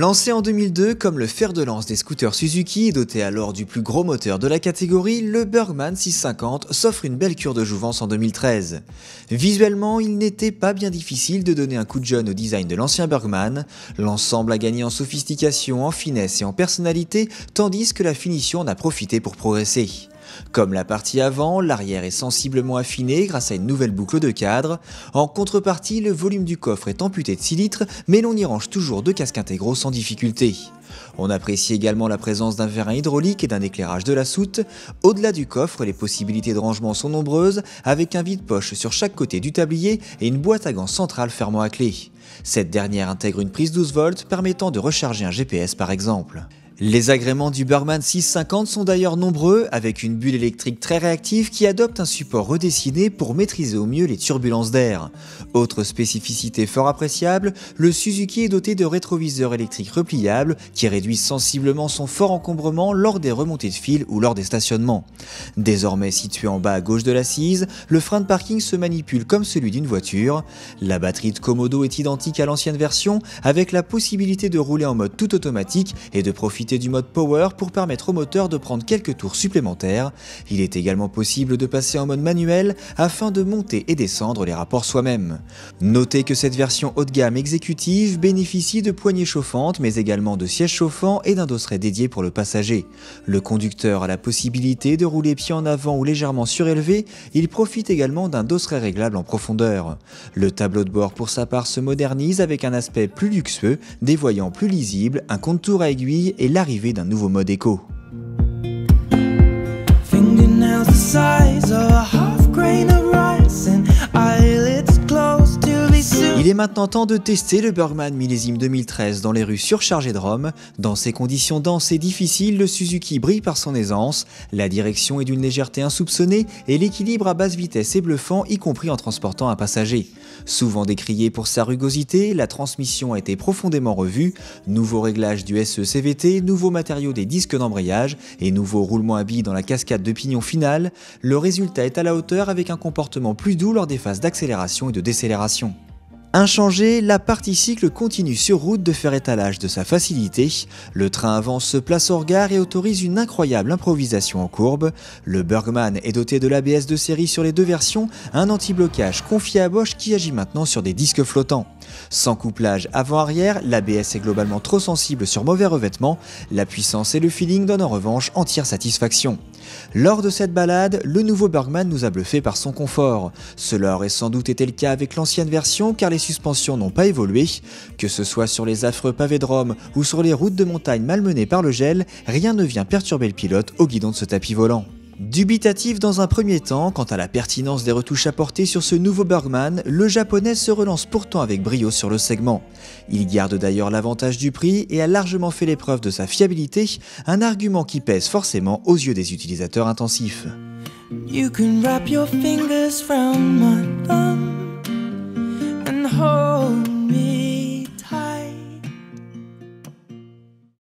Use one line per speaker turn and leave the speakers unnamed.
Lancé en 2002 comme le fer de lance des scooters Suzuki et doté alors du plus gros moteur de la catégorie, le Burgman 650 s'offre une belle cure de jouvence en 2013. Visuellement, il n'était pas bien difficile de donner un coup de jeune au design de l'ancien Burgman. L'ensemble a gagné en sophistication, en finesse et en personnalité, tandis que la finition en a profité pour progresser. Comme la partie avant, l'arrière est sensiblement affiné grâce à une nouvelle boucle de cadre. En contrepartie, le volume du coffre est amputé de 6 litres, mais l'on y range toujours 2 casques intégraux sans difficulté. On apprécie également la présence d'un vérin hydraulique et d'un éclairage de la soute. Au-delà du coffre, les possibilités de rangement sont nombreuses, avec un vide-poche sur chaque côté du tablier et une boîte à gants centrale fermant à clé. Cette dernière intègre une prise 12 volts permettant de recharger un GPS par exemple. Les agréments du Burgman 650 sont d'ailleurs nombreux, avec une bulle électrique très réactive qui adopte un support redessiné pour maîtriser au mieux les turbulences d'air. Autre spécificité fort appréciable, le Suzuki est doté de rétroviseurs électriques repliables qui réduisent sensiblement son fort encombrement lors des remontées de fil ou lors des stationnements. Désormais situé en bas à gauche de l'assise, le frein de parking se manipule comme celui d'une voiture. La batterie de Komodo est identique à l'ancienne version, avec la possibilité de rouler en mode tout automatique et de profiter du mode Power pour permettre au moteur de prendre quelques tours supplémentaires. Il est également possible de passer en mode manuel afin de monter et descendre les rapports soi-même. Notez que cette version haut de gamme exécutive bénéficie de poignées chauffantes mais également de sièges chauffants et d'un dosseret dédié pour le passager. Le conducteur a la possibilité de rouler pied en avant ou légèrement surélevé, il profite également d'un dosseret réglable en profondeur. Le tableau de bord pour sa part se modernise avec un aspect plus luxueux, des voyants plus lisibles, un compte-tours à aiguille et l'arrivée d'un nouveau mode éco. Il est maintenant temps de tester le Burgman millésime 2013 dans les rues surchargées de Rome. Dans ces conditions denses et difficiles, le Suzuki brille par son aisance, la direction est d'une légèreté insoupçonnée et l'équilibre à basse vitesse est bluffant, y compris en transportant un passager. Souvent décrié pour sa rugosité, la transmission a été profondément revue, nouveau réglage du SE-CVT, nouveaux matériaux des disques d'embrayage et nouveau roulement à billes dans la cascade de pignon finale. Le résultat est à la hauteur avec un comportement plus doux lors des phases d'accélération et de décélération. Inchangé, la partie cycle continue sur route de faire étalage de sa facilité. Le train avant se place au regard et autorise une incroyable improvisation en courbe. Le Burgman est doté de l'ABS de série sur les deux versions, un anti-blocage confié à Bosch qui agit maintenant sur des disques flottants. Sans couplage avant-arrière, l'ABS est globalement trop sensible sur mauvais revêtement. La puissance et le feeling donnent en revanche entière satisfaction. Lors de cette balade, le nouveau Burgman nous a bluffé par son confort. Cela aurait sans doute été le cas avec l'ancienne version car les suspensions n'ont pas évolué. Que ce soit sur les affreux pavés de Rome ou sur les routes de montagne malmenées par le gel, rien ne vient perturber le pilote au guidon de ce tapis volant. Dubitatif dans un premier temps quant à la pertinence des retouches apportées sur ce nouveau Burgman, le japonais se relance pourtant avec brio sur le segment. Il garde d'ailleurs l'avantage du prix et a largement fait l'épreuve de sa fiabilité, un argument qui pèse forcément aux yeux des utilisateurs intensifs. You can wrap your fingers round my thumb and hold